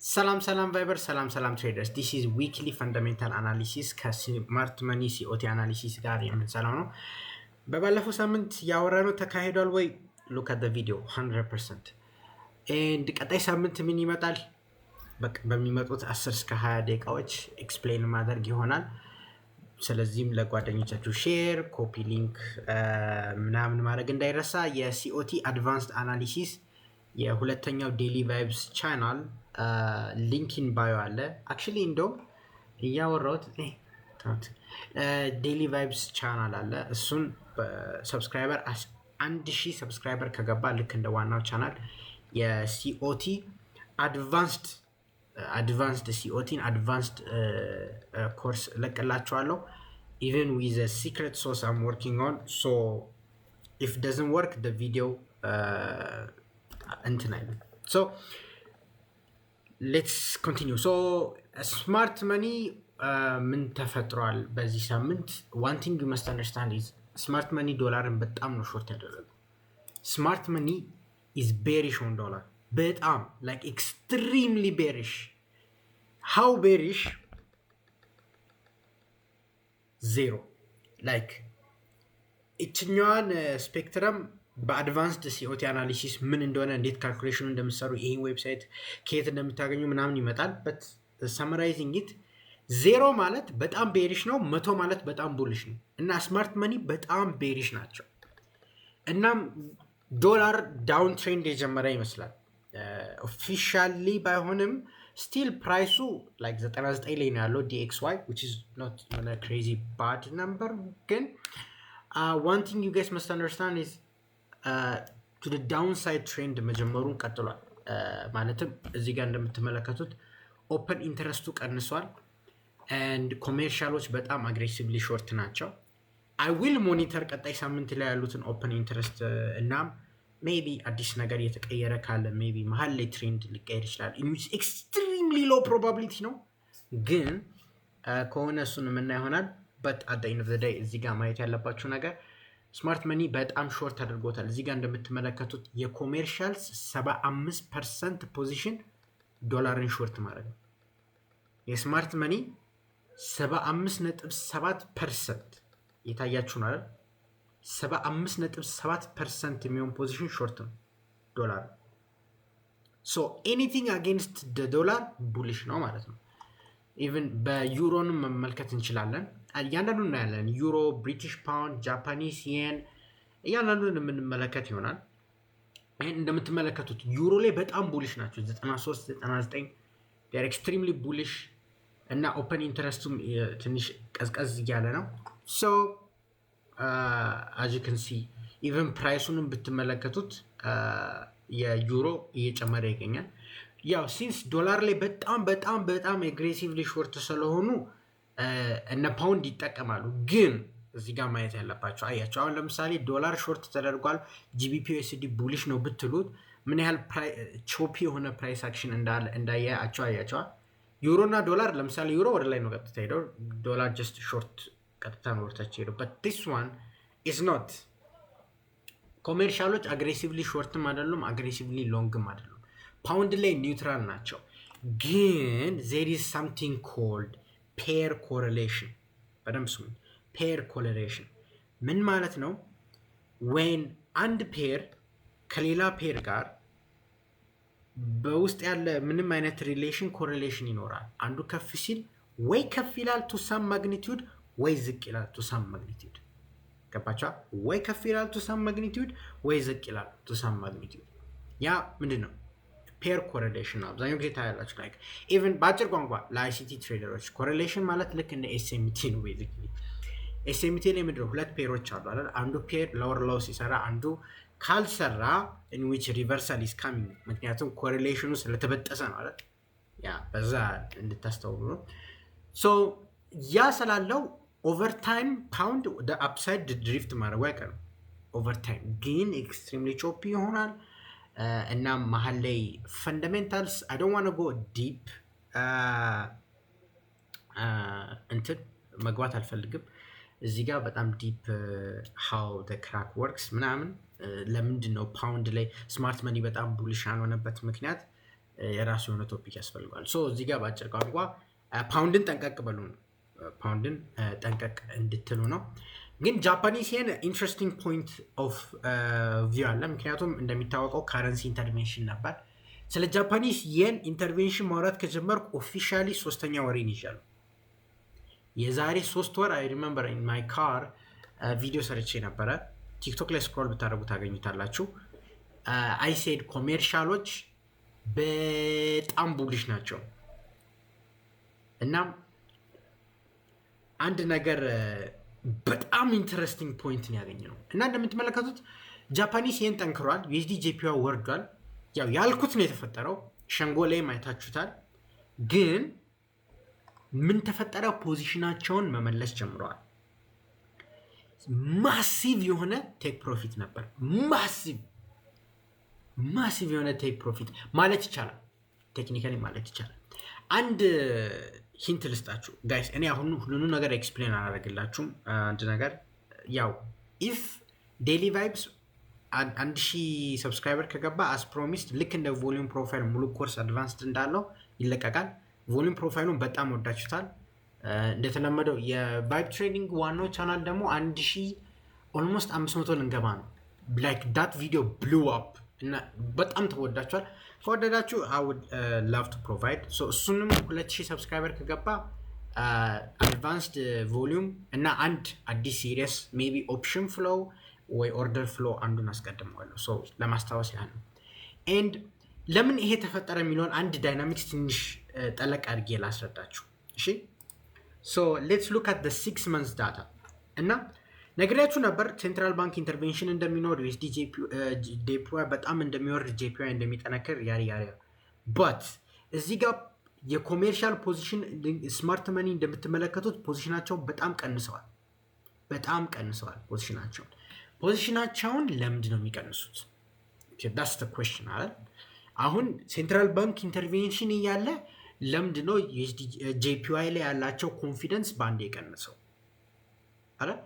ሰላም ቫይበር ሰላም ትሬደርስ this is weekly fundamental analysis ከስማርት መኒ ሲኦቲ አናሊሲስ ጋር የምንሰራው ነው። በባለፈው ሳምንት ያወራነው ተካሂዷል ወይ? look at the video 100% and ቀጣይ ሳምንት ምን ይመጣል? በሚመጡት 10 እስከ 20 ደቂቃዎች ኤክስፕሌን ማድረግ ይሆናል። ስለዚህም ለጓደኞቻችሁ ሼር ኮፒ ሊንክ ምናምን ማድረግ እንዳይረሳ። የሲኦቲ አድቫንስድ አናሊሲስ የሁለተኛው ዴሊ ቫይብስ ቻናል ሊንክ ኢን ባዮ አለ። አክቹሊ እንደው እያወራሁት ዴሊ ቫይብስ ቻናል አለ። እሱን ሰብስክራይበር 1000 ሰብስክራይበር ከገባ ልክ እንደ ዋናው ቻናል የሲኦቲ አድቫንስድ ሲኦቲን አድቫንስድ ኮርስ ለቅላችኋለሁ። even with a secret sauce I'm working on, so if it doesn't work the video so let's continue. So smart money ምን ተፈጥሯል በዚህ ሳምንት? one thing you must understand is smart money ዶላርን በጣም ነው ሾርት ያደረገው። smart money is bearish on dollar, በጣም like extremely bearish. how bearish? zero. like እችኛዋን ስፔክትረም በአድቫንስድ ሲኦቲ አናሊሲስ ምን እንደሆነ እንዴት ካልኩሌሽኑ እንደምትሰሩ ይሄን ዌብሳይት ከየት እንደምታገኙ ምናምን ይመጣል። በት ሰመራይዚንግ ኢት ዜሮ ማለት በጣም ቤሪሽ ነው፣ 100 ማለት በጣም ቡሊሽ ነው። እና ስማርት መኒ በጣም ቤሪሽ ናቸው። እናም ዶላር ዳውን ትሬንድ የጀመረ ይመስላል። ኦፊሻሊ ባይሆንም ስቲል ፕራይሱ like 99 ላይ ነው ያለው DXY, which is not a crazy bad number. ግን one thing you guys must understand is to the downside trend መጀመሩን ቀጥሏል። ማለትም እዚህ ጋር እንደምትመለከቱት ኦፕን ኢንተረስቱ ቀንሷል and ኮሜርሻሎች በጣም አግሬሲቭሊ ሾርት ናቸው። I will monitor ቀጣይ ሳምንት ላይ ያሉትን ኦፕን ኢንተረስት እና maybe አዲስ ነገር የተቀየረ ካለ maybe መሀል ላይ ትሬንድ ሊቀየር ይችላል። in which extremely low probability ነው፣ ግን ከሆነ እሱን የምናየው ይሆናል። but at the end of the day እዚህ ጋር ማየት ያለባችሁ ነገር ስማርት መኒ በጣም ሾርት አድርጎታል። እዚህ ጋር እንደምትመለከቱት የኮሜርሻልስ 75% ፖዚሽን ዶላርን ሾርት ማድረግ ነው። የስማርት መኒ 75.7% የታያችሁ ነው አይደል? 75.7% የሚሆን ፖዚሽን ሾርት ነው ዶላር። so anything against the dollar bullish ነው ማለት ነው። ኢቭን በዩሮንም መመልከት እንችላለን። እያንዳንዱን እናያለን። ዩሮ፣ ብሪቲሽ ፓውንድ፣ ጃፓኒስ የን እያንዳንዱን የምንመለከት ይሆናል። ይህን እንደምትመለከቱት ዩሮ ላይ በጣም ቡሊሽ ናቸው። 93 99 they are extremely bullish እና ኦፕን ኢንተረስቱም ትንሽ ቀዝቀዝ እያለ ነው። so as you can see even ፕራይሱንም ብትመለከቱት የዩሮ እየጨመረ ይገኛል። ያው ሲንስ ዶላር ላይ በጣም አግሬሲቭሊ ሾርት ስለሆኑ እነ ፓውንድ ይጠቀማሉ። ግን እዚህ ጋር ማየት ያለባቸው አያቸው። አሁን ለምሳሌ ዶላር ሾርት ተደርጓል፣ ጂቢፒ ዩኤስዲ ቡሊሽ ነው ብትሉት ምን ያህል ቾፒ የሆነ ፕራይስ አክሽን እንዳያቸው አያቸው። ዩሮ እና ዶላር ለምሳሌ ዩሮ ወደ ላይ ነው ቀጥታ ሄደው፣ ዶላር ጀስት ሾርት ቀጥታ ነው ወርታቸው ሄደው። but this one is not። ኮሜርሻሎች አግሬሲቭሊ ሾርትም አይደሉም አግሬሲቭሊ ሎንግም አይደሉም። ፓውንድ ላይ ኒውትራል ናቸው። ግን there is something called pair correlation። በደንብ ስሙ። pair correlation ምን ማለት ነው? when አንድ ፔር ከሌላ ፔር ጋር በውስጥ ያለ ምንም አይነት ሪሌሽን ኮሬሌሽን ይኖራል። አንዱ ከፍ ሲል ወይ ከፍ ይላል to some magnitude ወይ ዝቅ ይላል to some magnitude። ገባችኋ? ወይ ከፍ ይላል to some magnitude ወይ ዝቅ ይላል to some magnitude። ያ ምንድን ነው? ፔር ኮሬሌሽን ነው። አብዛኛው ጊዜ ታያላችሁ። ላይክ ኢቭን በአጭር ቋንቋ ለአይሲቲ ትሬደሮች ኮሬሌሽን ማለት ልክ እንደ ኤስኤምቲ ነው። ቤዚክሊ ኤስኤምቲ ላይ ምንድነው? ሁለት ፔሮች አሉ አይደል? አንዱ ፔር ሎወር ሎው ሲሰራ አንዱ ካልሰራ in which reversal is coming። ምክንያቱም ኮሬሌሽኑ ስለተበጠሰ ነው አይደል? ያ በዛ እንድታስተውሉ ነው። so ያ ስላለው ኦቨር ታይም ፓውንድ the upside ድሪፍት ማድረግ አይቀርም። ኦቨር ታይም ግን ኤክስትሪምሊ ቾፒ ይሆናል። እና መሀል ላይ ፈንዳሜንታልስ I don't want to go deep እንትን መግባት አልፈልግም እዚህ ጋር በጣም ዲፕ how the crack works ምናምን። ለምንድን ነው ፓውንድ ላይ ስማርት መኒ በጣም ቡሊሽ ያልሆነበት ምክንያት የራሱ የሆነ ቶፒክ ያስፈልጋል። ሶ እዚህ ጋር በአጭር ቋንቋ ፓውንድን ጠንቀቅ በሉ ነው። ፓውንድን ጠንቀቅ እንድትሉ ነው። ግን ጃፓኒስ ይሄን ኢንትረስቲንግ ፖይንት ኦፍ ቪው አለ። ምክንያቱም እንደሚታወቀው ካረንሲ ኢንተርቬንሽን ነበር። ስለ ጃፓኒስ የን ኢንተርቬንሽን ማውራት ከጀመርኩ ኦፊሻሊ 3ኛ ወሬን ይዣለሁ። የዛሬ 3 ወር አይ ሪመምበር ኢን ማይ ካር ቪዲዮ ሰርቼ ነበረ። ቲክቶክ ላይ ስክሮል ብታደርጉ ታገኙታላችሁ። አይ ሴድ ኮሜርሻሎች በጣም ቡሊሽ ናቸው። እናም አንድ ነገር በጣም ኢንተረስቲንግ ፖይንትን ያገኘ ነው እና እንደምትመለከቱት ጃፓኒስ ይህን ጠንክሯል። ዩኤስዲ ጄፒዋ ወርዷል። ያው ያልኩት ነው የተፈጠረው። ሸንጎ ላይ ማየታችሁታል። ግን ምን ተፈጠረ? ፖዚሽናቸውን መመለስ ጀምረዋል። ማሲቭ የሆነ ቴክ ፕሮፊት ነበር። ማሲቭ የሆነ ቴክ ፕሮፊት ማለት ይቻላል፣ ቴክኒካሊ ማለት ይቻላል። አንድ ሂንት ልስጣችሁ ጋይስ። እኔ አሁን ሁሉንም ነገር ኤክስፕሌን አላደርግላችሁም። አንድ ነገር ያው ኢፍ ዴይሊ ቫይብስ 1000 ሰብስክራይበር ከገባ አስ ፕሮሚስድ ልክ እንደ ቮሊዩም ፕሮፋይል ሙሉ ኮርስ አድቫንስድ እንዳለው ይለቀቃል። ቮሊዩም ፕሮፋይሉን በጣም ወዳችሁታል። እንደተለመደው የቫይብ ትሬዲንግ ዋናው ቻናል ደግሞ 1000 ኦልሞስት 500 ልንገባ ነው። ላይክ ዳት ቪዲዮ ብሉ አፕ እና በጣም ተወዳችኋል። ከወደዳችሁ I would love to provide እሱንም 2000 ሰብስክራይበር ከገባ አድቫንስድ ቮሊዩም እና አንድ አዲስ ሲሪየስ ሜቢ ኦፕሽን ፍሎው ወይ ኦርደር ፍሎው አንዱን አስቀድመዋለሁ። ለማስታወስ ያህል ነው። ኤንድ ለምን ይሄ ተፈጠረ የሚለውን አንድ ዳይናሚክስ ትንሽ ጠለቅ አድርጌ ላስረዳችሁ። እሺ ሌትስ ሉክ አት 6 months ዳታ እና ነግሬያችሁ ነበር ሴንትራል ባንክ ኢንተርቬንሽን እንደሚኖር፣ ዩኤስዲ ጄፒዋይ በጣም እንደሚወርድ፣ ጄፒዋይ እንደሚጠነክር ያሪ በት እዚህ ጋር የኮሜርሻል ፖዚሽን ስማርት መኒ እንደምትመለከቱት ፖዚሽናቸው በጣም ቀንሰዋል። ፖዚሽናቸውን ለምንድን ነው የሚቀንሱት? ዳስ ዘ ኩዌስችን አይደል? አሁን ሴንትራል ባንክ ኢንተርቬንሽን እያለ ለምንድን ነው ጄፒዋይ ላይ ያላቸው ኮንፊደንስ በአንድ የቀነሰው አይደል?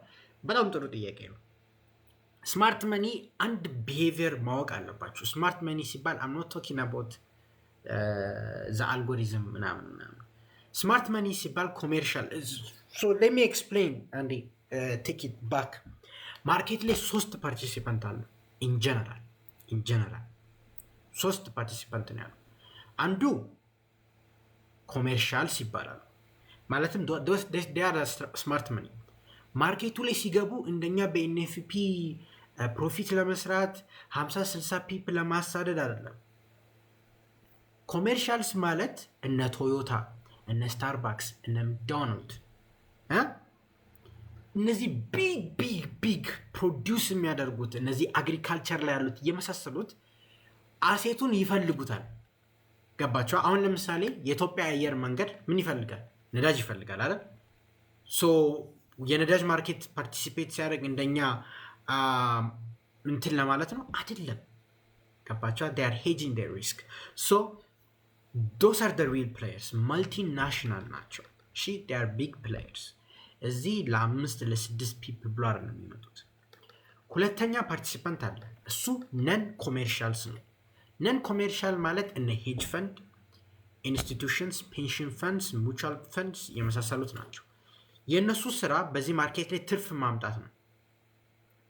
በጣም ጥሩ ጥያቄ ነው። ስማርት መኒ አንድ ቢሄቪየር ማወቅ አለባችሁ። ስማርት መኒ ሲባል አም ኖት ቶኪንግ አባውት ዘ አልጎሪዝም ምናምን። ስማርት መኒ ሲባል ኮሜርሻል ሌት ሚ ኤክስፕሌን አንዴ ቴክ ኢት ባክ። ማርኬት ላይ 3 ፓርቲሲፓንት አሉ። ኢንጀነራል 3 ፓርቲሲፓንት ነው ያለው። አንዱ ኮሜርሻልስ ይባላሉ። ማለትም ስማርት መኒ ማርኬቱ ላይ ሲገቡ እንደኛ በኤንኤፍፒ ፕሮፊት ለመስራት 50-60 ፒፕ ለማሳደድ አይደለም። ኮሜርሻልስ ማለት እነ ቶዮታ፣ እነ ስታርባክስ፣ እነ ማክዶናልድ እነዚህ ቢግ ፕሮዲውስ የሚያደርጉት እነዚህ አግሪካልቸር ላይ ያሉት የመሳሰሉት አሴቱን ይፈልጉታል። ገባቸው? አሁን ለምሳሌ የኢትዮጵያ አየር መንገድ ምን ይፈልጋል? ነዳጅ ይፈልጋል አይደል? የነዳጅ ማርኬት ፓርቲሲፔት ሲያደርግ እንደኛ እንትን ለማለት ነው አይደለም። ገባቸው? they are hedging their risk. so those are the real players. multinational ናቸው። they are big players. እዚህ ለ5-6 ፒፕል ብሏር ነው የሚመጡት። ሁለተኛ ፓርቲሲፓንት አለ። እሱ ነን ኮሜርሻልስ ነው። ነን ኮሜርሻል ማለት እነ ሄጅ ፈንድ፣ ኢንስቲቱሽንስ፣ ፔንሽን ፈንድስ፣ ሙቹዋል ፈንድስ የመሳሰሉት ናቸው። የእነሱ ስራ በዚህ ማርኬት ላይ ትርፍ ማምጣት ነው።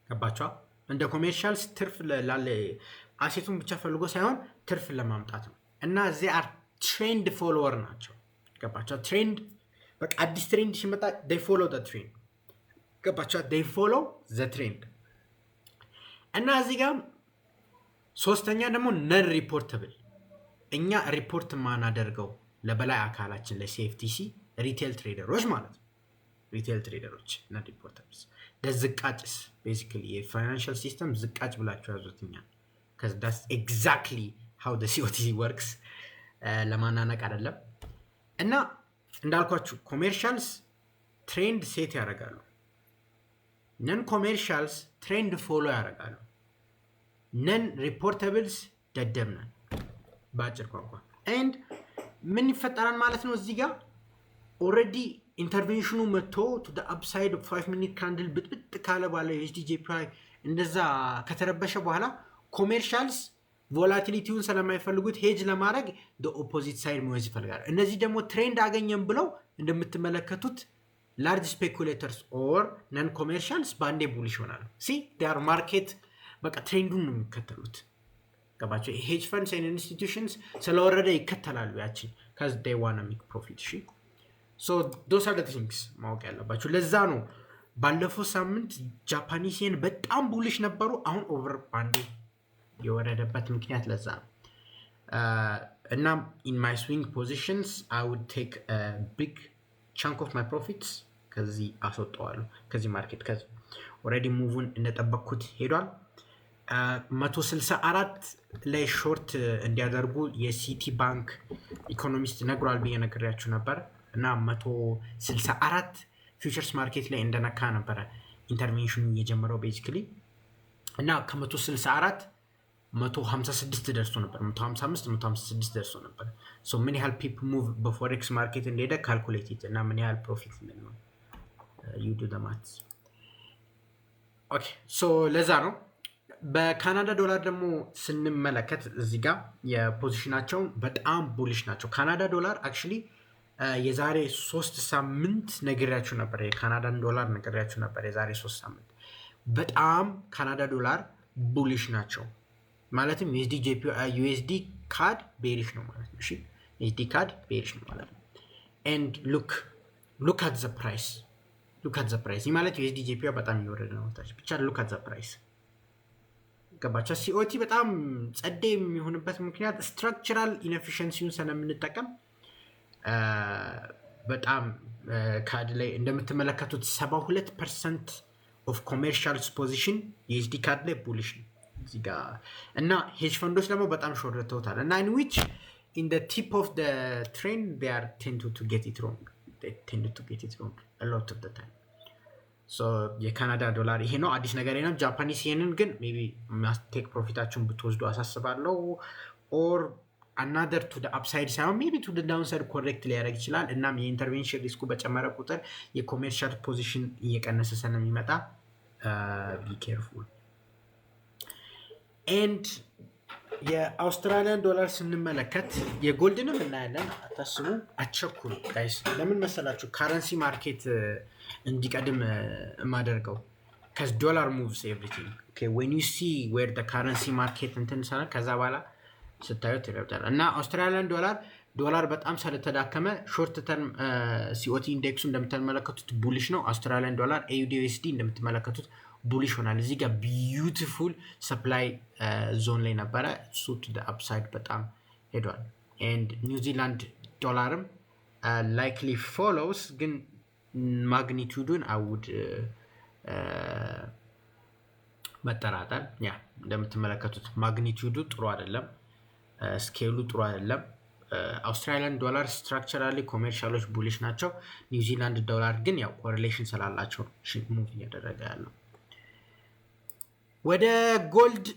ገባቸዋ? እንደ ኮሜርሻልስ ትርፍ ላለ አሴቱን ብቻ ፈልጎ ሳይሆን ትርፍ ለማምጣት ነው። እና እዚህ አር ትሬንድ ፎሎወር ናቸው። ገባቸዋ? ትሬንድ በቃ አዲስ ትሬንድ ሲመጣ they follow the trend። ገባቸዋ? they follow the trend። እና እዚህ ጋር ሶስተኛ ደግሞ ነን ሪፖርተብል፣ እኛ ሪፖርት ማናደርገው ለበላይ አካላችን ለሲኤፍቲሲ ሪቴል ትሬደሮች ማለት ነው። ሪቴል ትሬደሮች እና ሪፖርተርስ ለዝቃጭስ ቤሲካሊ የፋይናንሻል ሲስተም ዝቃጭ ብላችሁ ያዙትኛል። because that's exactly how the COTC works። ለማናነቅ አይደለም። እና እንዳልኳችሁ ኮሜርሻልስ ትሬንድ ሴት ያደርጋሉ። ነን ኮሜርሻልስ ትሬንድ ፎሎ ያደርጋሉ። ነን ሪፖርተብልስ ደደብ ነን በአጭር ቋንቋ። ኤንድ ምን ይፈጠራል ማለት ነው እዚህ ጋር ኦልሬዲ ኢንተርቬንሽኑ መጥቶ ቱ ዘ አፕሳይድ ኦፍ 5 ሚኒት ካንድል ብጥብጥ ካለ በኋላ የኤስዲ ጄፒዋይ እንደዛ ከተረበሸ በኋላ ኮሜርሻልስ ቮላቲሊቲውን ስለማይፈልጉት ሄጅ ለማድረግ ኦፖዚት ሳይድ መያዝ ይፈልጋል። እነዚህ ደግሞ ትሬንድ አገኘም ብለው እንደምትመለከቱት ላርጅ ስፔኩሌተርስ ኦር ነን ኮሜርሻልስ ባንዴ ቡሊሽ ይሆናሉ። ዴር ማርኬት በቃ ትሬንዱን ነው የሚከተሉት። ገባቸው? ሄጅ ፈንድስ ኤንድ ኢንስቲትዩሽንስ ስለወረደ ይከተላሉ ያችን ከዚ ዴይ ዋና ሜክ ፕሮፊት። እሺ ሶ ዶስ አር ዘ ቲንግስ ማወቅ ያለባቸው። ለዛ ነው ባለፈው ሳምንት ጃፓኒስ የን በጣም ቡሊሽ ነበሩ። አሁን ኦቨር ባንዴ የወረደበት ምክንያት ለዛ ነው። እና ኢን ማይ ስዊንግ ፖዚሽንስ አይ ውድ ቴክ ቢግ ቻንክ ኦፍ ማይ ፕሮፊትስ ከዚህ አስወጣዋለሁ ከዚህ ማርኬት። ከዚህ ኦልሬዲ ሙቭን እንደጠበቅኩት ሄዷል። 164 ላይ ሾርት እንዲያደርጉ የሲቲ ባንክ ኢኮኖሚስት ነግሯል ብዬ ነግሬያችሁ ነበር። እና 164 ፊውቸርስ ማርኬት ላይ እንደነካ ነበረ ኢንተርቬንሽኑ የጀመረው ቤዚክሊ። እና ከ164 156 ደርሶ ነበር፣ 155 156 ደርሶ ነበር። ሶ ምን ያህል ፒፕ ሙቭ በፎሬክስ ማርኬት እንደሄደ ካልኩሌት እና ምን ያህል ፕሮፊት ነው ዩ ዱ ዘ ማትስ። ኦኬ ሶ ለዛ ነው። በካናዳ ዶላር ደግሞ ስንመለከት እዚህ ጋር የፖዚሽናቸውን በጣም ቡሊሽ ናቸው። ካናዳ ዶላር አክቹሊ የዛሬ 3 ሳምንት ነግሬያችሁ ነበር። የካናዳን ዶላር ነግሬያችሁ ነበር የዛሬ 3 ሳምንት። በጣም ካናዳ ዶላር ቡሊሽ ናቸው። ማለትም ዩኤስዲ ካድ ቤሪሽ ነው ማለት ነው። እሺ ዩኤስዲ ካድ ቤሪሽ ነው ማለት ነው። ኤንድ ሉክ አት ዘ ፕራይስ ይህ ማለት ዩኤስዲ ጄፒ በጣም እየወረደ ነው ታች። ብቻ ሉክ አት ዘ ፕራይስ ገባቸው። ሲኦቲ በጣም ጸዴ የሚሆንበት ምክንያት ስትራክቸራል ኢንኤፊሽንሲውን ስለምንጠቀም በጣም ካድ ላይ እንደምትመለከቱት 72% ኦፍ ኮሜርሻልስ ፖዚሽን የኤስዲ ካድ ላይ ቡሊሽ ነው እዚህ ጋር። እና ሄጅ ፈንዶች ደግሞ በጣም ሾርተውታል። እና in which in the tip of the trend they are tend to get it wrong a lot of the time. ሶ የካናዳ ዶላር ይሄ ነው አዲስ ነገር ነው። ጃፓኒስ የንን ግን ሜቢ ቴክ ፕሮፊታችሁን ብትወስዱ አሳስባለሁ። ኦር another to the upside ሳይሆን ሜቢ to the downside ኮሬክት ሊያደርግ ይችላል። እናም የኢንተርቬንሽን ሪስኩ በጨመረ ቁጥር የኮሜርሻል ፖዚሽን እየቀነሰ ስለሚመጣ be careful. ኤንድ የአውስትራሊያን ዶላር ስንመለከት የጎልድንም እናያለን። አታስቡ፣ አትቸኩሉ ጋይስ። ለምን መሰላችሁ ካረንሲ ማርኬት እንዲቀድም የማደርገው ከዚ ዶላር ሙቭስ ኤቭሪቲንግ ኦኬ when you see where the currency market እንትን ሰራ ከዛ በኋላ ስታዩት ይረዳል። እና አውስትራሊያን ዶላር በጣም ስለተዳከመ ሾርት ተርም ሲኦቲ ኢንዴክሱ እንደምትመለከቱት ቡሊሽ ነው። አውስትራሊያን ዶላር AUD/USD እንደምትመለከቱት ቡሊሽ ሆናል። እዚህ ጋር ቢዩቲፉል ሰፕላይ ዞን ላይ ነበረ። እሱ ቱ ዘ አፕሳይድ በጣም ሄዷል። ኤንድ ኒውዚላንድ ዶላርም ላይክሊ ፎሎውስ፣ ግን ማግኒቱዱን አውድ መጠራጠር። ያ እንደምትመለከቱት ማግኒቱዱ ጥሩ አይደለም፣ ስኬሉ ጥሩ አይደለም። አውስትራሊያን ዶላር ስትራክቸራሊ ኮሜርሻሎች ቡሊሽ ናቸው። ኒውዚላንድ ዶላር ግን ያው ኮሪሌሽን ስላላቸው ሙቭ እያደረገ ያለው። ወደ ጎልድ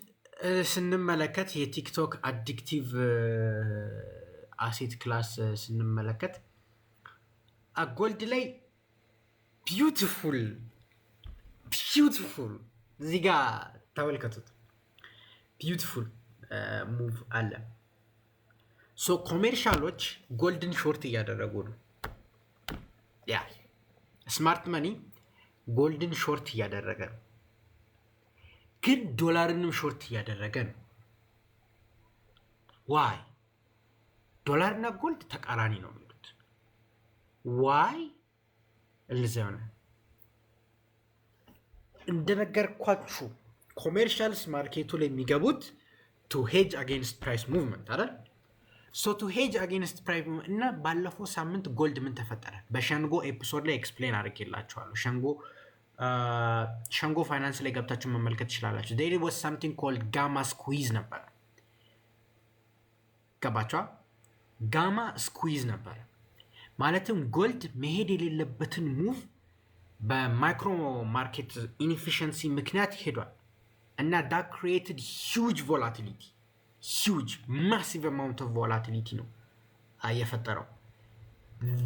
ስንመለከት የቲክቶክ አዲክቲቭ አሴት ክላስ ስንመለከት ጎልድ ላይ ቢዩቲፉል እዚህ ጋር ተመልከቱት፣ ቢዩቲፉል ሙቭ አለ። ሶ ኮሜርሻሎች ጎልድን ሾርት እያደረጉ ነው። ያ ስማርት መኒ ጎልድን ሾርት እያደረገ ነው፣ ግን ዶላርንም ሾርት እያደረገ ነው። ዋይ? ዶላርና ጎልድ ተቃራኒ ነው የሚሉት። ዋይ? እልዘነ እንደነገርኳችሁ ኮሜርሻልስ ማርኬቱ ላይ የሚገቡት ቱ ሄጅ አጌንስት ፕራይስ ሙቭመንት አይደል? ሶ ቱ ሄጅ አጌንስት ፕራይስ ሙቭመንት። እና ባለፈው ሳምንት ጎልድ ምን ተፈጠረ በሸንጎ ኤፒሶድ ላይ ኤክስፕሌን አድርጌላችኋለሁ። ሸንጎ ፋይናንስ ላይ ገብታችሁ መመልከት ትችላላችሁ። there was something called ጋማ ስኩዊዝ ነበር። ገባችኋ? ጋማ ስኩዊዝ ነበር ማለትም ጎልድ መሄድ የሌለበትን ሙቭ በማይክሮ ማርኬት ኢንኤፊሽንሲ ምክንያት ሄዷል። እና that created huge volatility, huge massive amount of volatility ነው የፈጠረው።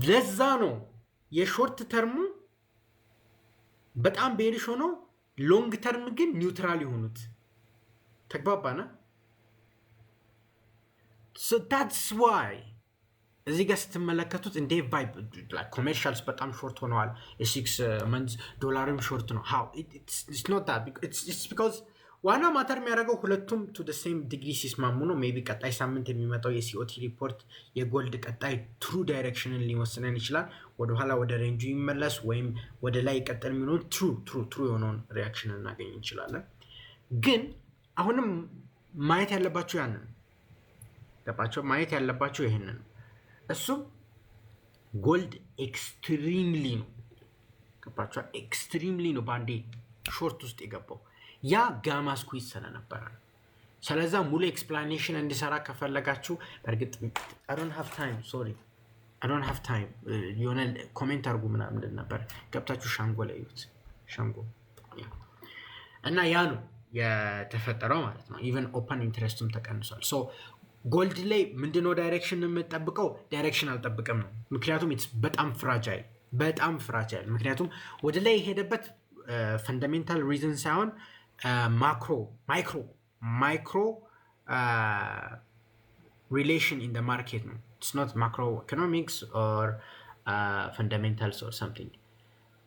ለዛ ነው የሾርት ተርሙ በጣም ቤሪሽ ሆኖ ሎንግ ተርም ግን ኒውትራል የሆኑት። ተግባባና So that's why እዚህ ጋር ስትመለከቱት እንደ ቫይብ ኮሜርሻልስ በጣም ሾርት ሆነዋል። የ6 መንዝ ዶላርም ሾርት ነው። how it's not that it's because ዋና ማተር የሚያደርገው ሁለቱም to the same degree ሲስማሙ ነው። ሜቢ ቀጣይ ሳምንት የሚመጣው የሲኦቲ ሪፖርት የጎልድ ቀጣይ ትሩ ዳይሬክሽንን ሊወስነን ይችላል። ወደኋላ ወደ ሬንጁ ይመለስ ወይም ወደ ላይ ይቀጥል የሚሆነውን ትሩ የሆነውን ሪያክሽን እናገኝ እንችላለን። ግን አሁንም ማየት ያለባቸው ያንን ገባቸው። ማየት ያለባቸው ይሄንን እሱም ጎልድ ኤክስትሪምሊ ነው ገባቸው። ኤክስትሪምሊ ነው በአንዴ ሾርት ውስጥ የገባው ያ ጋማ ስኩዊዝ ስለነበረ። ስለዛ ሙሉ ኤክስፕላኔሽን እንዲሰራ ከፈለጋችሁ በእርግጥ I don't have time የሆነ ኮሜንት አድርጉ ምናምን ነበር ገብታችሁ ሻንጎ ላይ እዩት። ሻንጎ እና ያ ነው የተፈጠረው ማለት ነው። ኢቨን ኦፐን ኢንትረስትም ተቀንሷል። ሶ ጎልድ ላይ ምንድነው ዳይሬክሽን የምጠብቀው? ዳይሬክሽን አልጠብቅም ነው። ምክንያቱም በጣም ፍራጃይል ምክንያቱም ወደ ላይ የሄደበት ፈንዳሜንታል ሪዝን ሳይሆን ማይክሮ relation in the market ነው። It's not macroeconomics or fundamentals or something.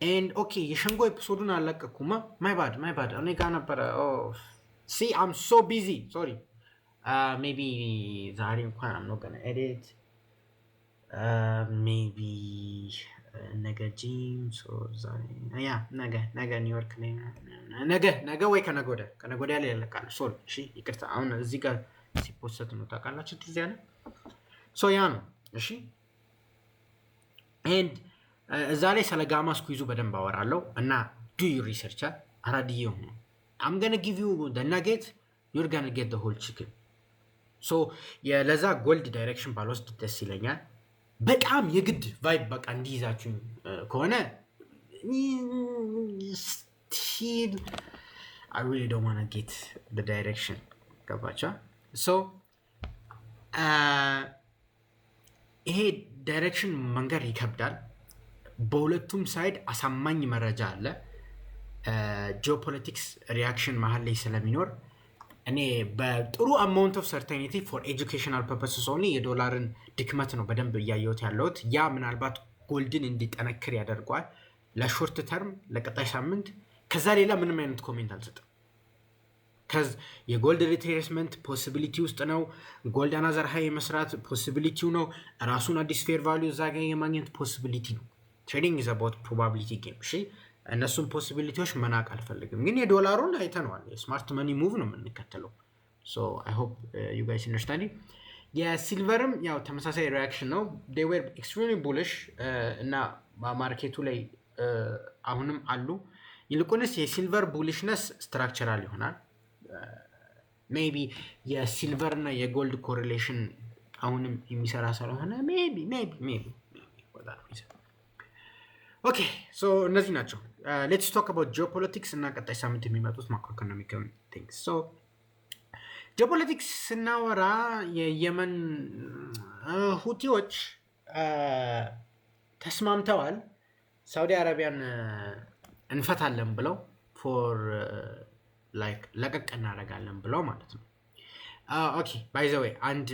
And okay የሸንጎ ኤፒሶዱን አለቀኩማ። my bad እኔ ጋር ነበረ። see I'm so busy sorry. Maybe ዛሬ እንኳን I'm not gonna edit. Maybe ነገ ጂም ዛሬ ነገ ኒውዮርክ ላይ ነገ ወይ ከነገ ወዲያ ላይ ያለቃል። ሶሪ እሺ ይቅርታ። አሁን እዚህ ጋር ሲፖስት ነው ታውቃላችሁ ትዝ ያለ ሶ ያ ነው እሺ። ኤንድ እዛ ላይ ስለ ጋማ ስኩዊዙ በደንብ አወራለሁ እና ዱ ዩ ሪሰርች አራድዬ ሆኖ I'm gonna give you the nugget you're gonna get the whole chicken. ሶ ለዛ ጎልድ ዳይሬክሽን ባልወስድ ደስ ይለኛል። በጣም የግድ ቫይብ በቃ እንዲይዛችሁ ከሆነ still I really don't want to get the direction ገባቻ። so ይሄ ዳይሬክሽን መንገድ ይከብዳል። በሁለቱም ሳይድ አሳማኝ መረጃ አለ። ጂኦፖለቲክስ ሪያክሽን መሀል ላይ ስለሚኖር እኔ በጥሩ አማውንት ኦፍ ሰርቴኒቲ ፎር ኤጁኬሽናል ፐርፐስስ ኦንሊ የዶላርን ድክመት ነው በደንብ እያየሁት ያለሁት። ያ ምናልባት ጎልድን እንዲጠነክር ያደርገዋል ለሾርት ተርም ለቀጣይ ሳምንት። ከዛ ሌላ ምንም አይነት ኮሜንት አልሰጥም። ከዚ የጎልድ ሪትሬስመንት ፖሲቢሊቲ ውስጥ ነው። ጎልድ አናዘር ሃይ የመስራት ፖሲቢሊቲው ነው። ራሱን አዲስ ፌር ቫልዩ እዛ ጋር የማግኘት ፖሲቢሊቲ ነው። ትሬዲንግ ኢዝ አባውት ፕሮባቢሊቲ ጌም እሺ። እነሱም ፖሲቢሊቲዎች መናቅ አልፈልግም። ግን የዶላሩን አይተነዋል። የስማርት መኒ ሙቭ ነው የምንከተለው። ሶ አይ ሆፕ ዩ ጋይስ አንደርስታንድ። የሲልቨርም ያው ተመሳሳይ ሪያክሽን ነው። they were extremely bullish እና ማርኬቱ ላይ አሁንም አሉ። ይልቁንስ የሲልቨር ቡሊሽነስ ስትራክቸራል ይሆናል። ሜቢ የሲልቨር እና የጎልድ ኮሪሌሽን አሁንም የሚሰራ ስለሆነ ሜቢ ኦኬ። ሶ እነዚህ ናቸው። ሌትስ ቶክ አባውት ጂኦፖለቲክስ እና ቀጣይ ሳምንት የሚመጡት ማክሮ ኢኮኖሚክ ቲንግስ። ሶ ጂኦፖለቲክስ ስናወራ የየመን ሁቲዎች ተስማምተዋል ሳውዲ አረቢያን እንፈታለን ብለው ፎር ላይክ ለቀቅ እናደርጋለን ብለው ማለት ነው። ኦኬ ባይ ዘ ዌይ አንድ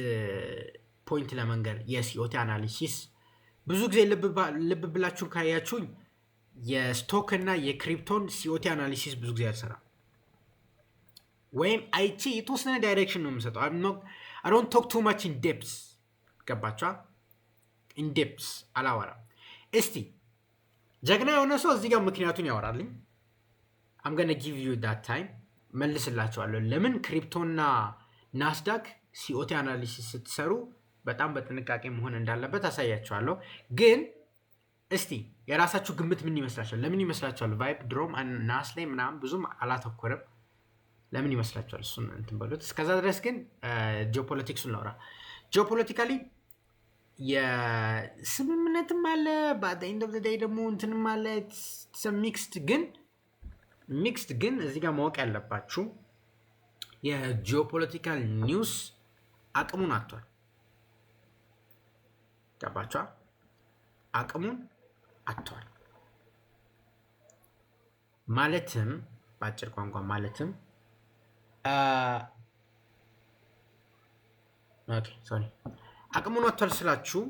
ፖይንት ለመንገር የሲኦቲ አናሊሲስ ብዙ ጊዜ ልብ ብላችሁ ካያችሁኝ የስቶክ እና የክሪፕቶን ሲኦቲ አናሊሲስ ብዙ ጊዜ አልሰራም። ወይም አይቺ የተወሰነ ዳይሬክሽን ነው የምሰጠው። I don't talk too much in depth ገባችኋ? in depth አላወራም። እስቲ ጀግና የሆነ ሰው እዚህ ጋር ምክንያቱን ያወራልኝ። I'm gonna give you that time መልስላችኋለሁ። ለምን ክሪፕቶና ናስዳክ ሲኦቲ አናሊሲስ ስትሰሩ በጣም በጥንቃቄ መሆን እንዳለበት አሳያችኋለሁ። ግን እስቲ የራሳችሁ ግምት ምን ይመስላችኋል? ለምን ይመስላችኋል? ቫይብ ድሮም ናስ ላይ ምናምን ብዙም አላተኮረም። ለምን ይመስላችኋል? እሱን እንትን በሉት። እስከዛ ድረስ ግን ጂኦፖለቲክሱን ላውራ። ጂኦፖለቲካሊ የስምምነትም አለ በአት ኤንድ ኦፍ ዘ ዴይ ደግሞ እንትንም አለ ሚክስድ ግን እዚህ ጋር ማወቅ ያለባችሁ የጂኦፖለቲካል ኒውስ አቅሙን አጥቷል። ገባችኋ? አቅሙን አጥቷል ማለትም በአጭር ቋንቋ ማለትም ኦኬ ሶሪ አቅሙን አጥቷል ስላችሁ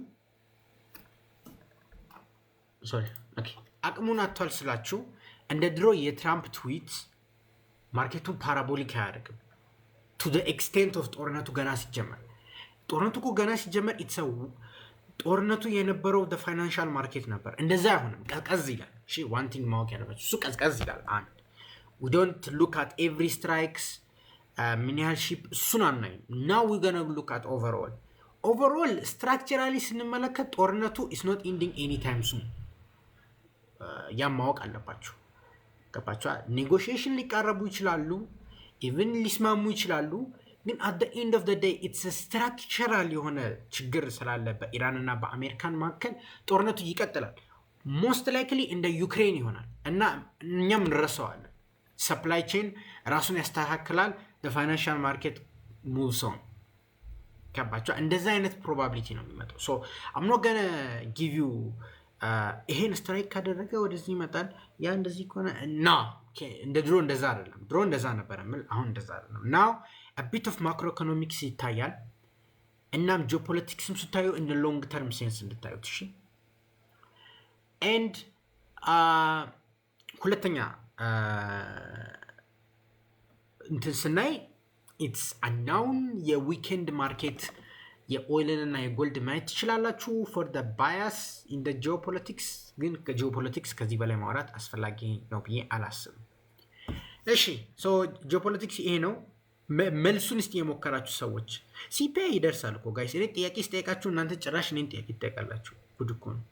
አቅሙን አጥቷል ስላችሁ እንደ ድሮ የትራምፕ ትዊት ማርኬቱን ፓራቦሊክ አያደርግም to the extent of ጦርነቱ ገና ሲጀመር ኢትሰው ጦርነቱ የነበረው the financial market ነበር እንደዛ አይሆንም ቀዝቀዝ ይላል እሺ one thing ማወቅ ያለባችሁ እሱ ቀዝቀዝ ይላል አንድ we don't look at every strikes ምን ያህል ሺፕ እሱን አናይም now we're gonna look at overall structurally ስንመለከት ጦርነቱ is not ending anytime soon ያ ማወቅ አለባችሁ ገባችሁ ኔጎሺዬሽን ሊቃረቡ ይችላሉ even ሊስማሙ ይችላሉ ግን at the end of the day it's a structural የሆነ ችግር ስላለ በኢራንና በአሜሪካን መካከል ጦርነቱ ይቀጥላል most likely እንደ ዩክሬን ይሆናል እና እኛም እንረሳዋለን supply chain ራሱን ያስተካክላል the financial market moves on ገባችሁ እንደዛ አይነት probability ነው የሚመጣው so I'm not gonna give you ይሄን ስትራይክ ካደረገ ወደዚህ ይመጣል ያ እንደዚህ ከሆነ ና እንደ ድሮ እንደዛ አይደለም ድሮ እንደዛ ነበር አሁን እንደዛ አይደለም now a bit of macroeconomics ይታያል እናም geopoliticsም ስታዩ in the long term sense እንድታዩት እሺ and ሁለተኛ እንትን ስናይ it's a noun የዊኬንድ ማርኬት የኦይልና የጎልድ ማየት ትችላላችሁ for the bias in the geopolitics ግን ከጂኦፖለቲክስ ከዚህ በላይ ማውራት አስፈላጊ ነው ብዬ አላስብም እሺ so geopolitics ይሄ ነው መልሱን እስቲ የሞከራችሁ ሰዎች ሲፒአይ ይደርሳል እኮ ጋይስ እኔ ጥያቄ ስጠይቃችሁ እናንተ ጭራሽ እኔን ጥያቄ ትጠይቃላችሁ ጉድ እኮ ነው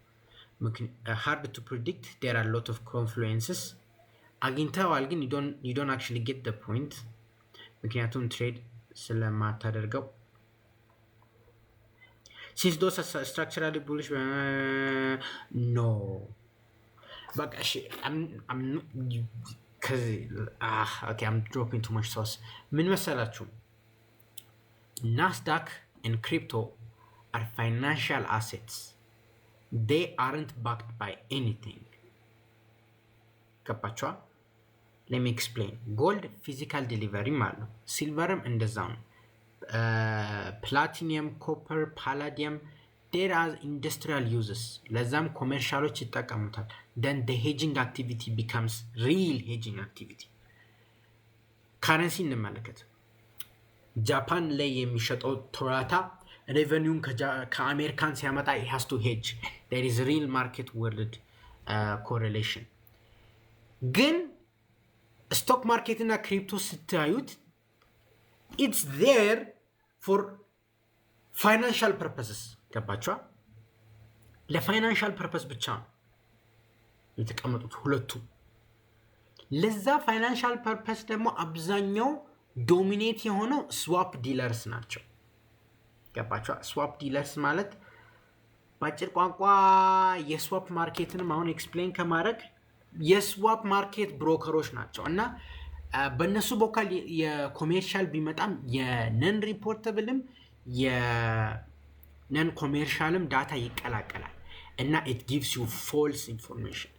hard to predict there are a lot of confluences አግኝተዋል ግን you don't actually get the point ምክንያቱም ትሬድ ስለማታደርገው since those are structurally bullish no but actually I'm cuz okay I'm dropping too much sauce ምን መሰላችሁ Nasdaq and crypto are financial assets they aren't backed by anything ገባችሁ let me explain gold physical delivery ማለት silverም እንደዛው ነው platinum copper palladium there are industrial uses ለዛም ኮመርሻሎች ይጠቀሙታል then the hedging activity becomes real hedging activity currency እንመለከት ጃፓን ላይ የሚሸጠው ቶዮታ ሬቨኒውን ከአሜሪካን ሲያመጣ it has to hedge there is real market world correlation ግን stock market እና ክሪፕቶ ስታዩት it's there for financial purposes ገባችሁ ለፋይናንሻል ፐርፐስ ብቻ ነው የተቀመጡት ሁለቱ ለዛ ፋይናንሻል ፐርፐስ ደግሞ አብዛኛው ዶሚኔት የሆነው ስዋፕ ዲለርስ ናቸው ገባችሁ ስዋፕ ዲለርስ ማለት ባጭር ቋንቋ የስዋፕ ማርኬትንም አሁን ኤክስፕሌን ከማድረግ የስዋፕ ማርኬት ብሮከሮች ናቸው እና በእነሱ በኩል የኮሜርሻል ቢመጣም የነን ሪፖርተብልም የነን ኮሜርሻልም ዳታ ይቀላቀላል እና it gives you false information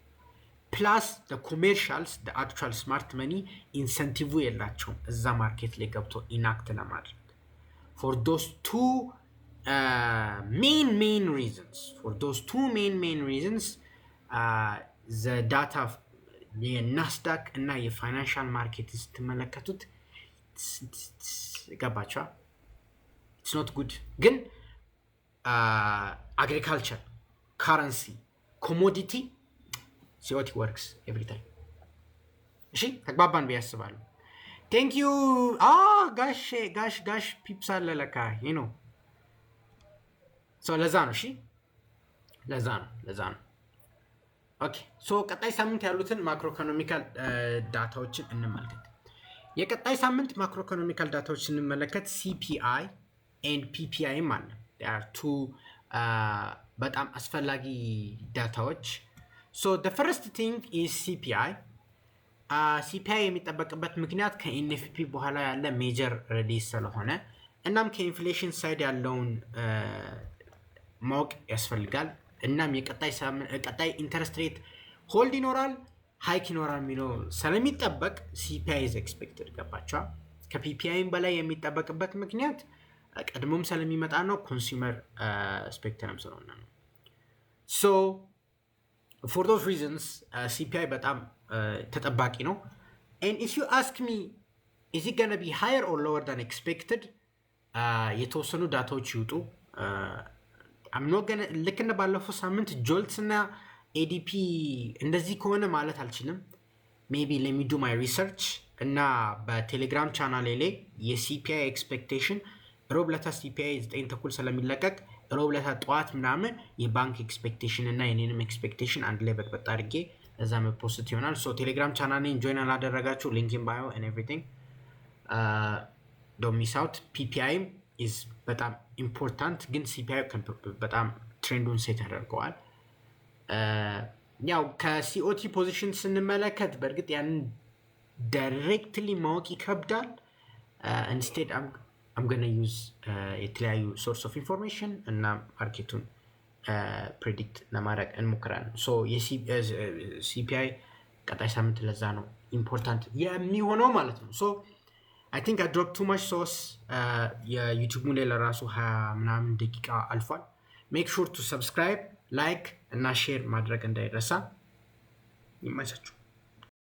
plus the commercials the actual smart money incentive የላቸውም እዛ ማርኬት ላይ ገብቶ ኢናክት ለማድረግ for those two main reasons the data የናስዳክ እና የፋይናንሻል ማርኬት ስትመለከቱት ገባችሁ it's not good ግን agriculture currency commodity see what works every time እሺ ተግባባን ቢያስባሉ thank you ጋሽ ፒፕስ አለ ለካ you know so ለዛ ነው እሺ ለዛ ነው ኦኬ ሶ ቀጣይ ሳምንት ያሉትን ማክሮኢኮኖሚካል ዳታዎችን እንመልከት የቀጣይ ሳምንት ማክሮኢኮኖሚካል ዳታዎችን እንመለከት CPI and PPI ማለት they are two በጣም አስፈላጊ ዳታዎች so the first thing is CPI CPI የሚጠበቅበት ምክንያት ከNFP በኋላ ያለ ሜጀር ሪሊዝ ስለሆነ እናም ከኢንፍሌሽን ሳይድ ያለውን ማወቅ ያስፈልጋል እናም የቀጣይ ኢንተረስት ሬት ሆልድ ይኖራል ሃይክ ይኖራል የሚለው ስለሚጠበቅ CPI is expected ገባችሁ ከPPI በላይ የሚጠበቅበት ምክንያት ቀድሞም ስለሚመጣ ነው ኮንሱመር ስፔክትረም ስለሆነ ነው so for those reasons CPI በጣም ተጠባቂ ነው and if you ask me is it going to be higher or lower than expected የተወሰኑ ዳታዎች ይውጡ I'm not going to ልክ እንደ ባለፈው ሳምንት ጆልትስ እና ADP እንደዚህ ከሆነ ማለት አልችልም maybe let me do my research እና በቴሌግራም ቻናሌ ላይ የCPI expectation ሮብለታ CPI 9 ተኩል ስለሚለቀቅ ሮብለታ ጠዋት ምናምን የባንክ ኤክስፔክቴሽን እና የኔንም ኤክስፔክቴሽን አንድ ላይ በጥበጥ አድርጌ እዛ መፖስት ይሆናል ሶ ቴሌግራም ቻናሌን ጆይን አላደረጋችሁ ሊንክ ኢን ባዮ and everything don't miss out PPI is በጣም ኢምፖርታንት ግን CPI በጣም ትሬንዱን ሴት ያደርገዋል ያው ከCOT ፖዚሽን ስንመለከት በእርግጥ ያንን ዳይሬክትሊ ማወቅ ይከብዳል instead I'm going to use የተለያዩ source of information እና ማርኬቱን predict ለማድረግ እንሞክራለን so CPI ቀጣይ ሳምንት ለዛ ነው ኢምፖርታንት የሚሆነው ማለት ነው so I think I dropped too much sauce የዩቲዩብ ላይ ለራሱ 20 ምናምን ደቂቃ አልፏል make sure to subscribe like እና share ማድረግ እንዳይረሳ ይመቻችሁ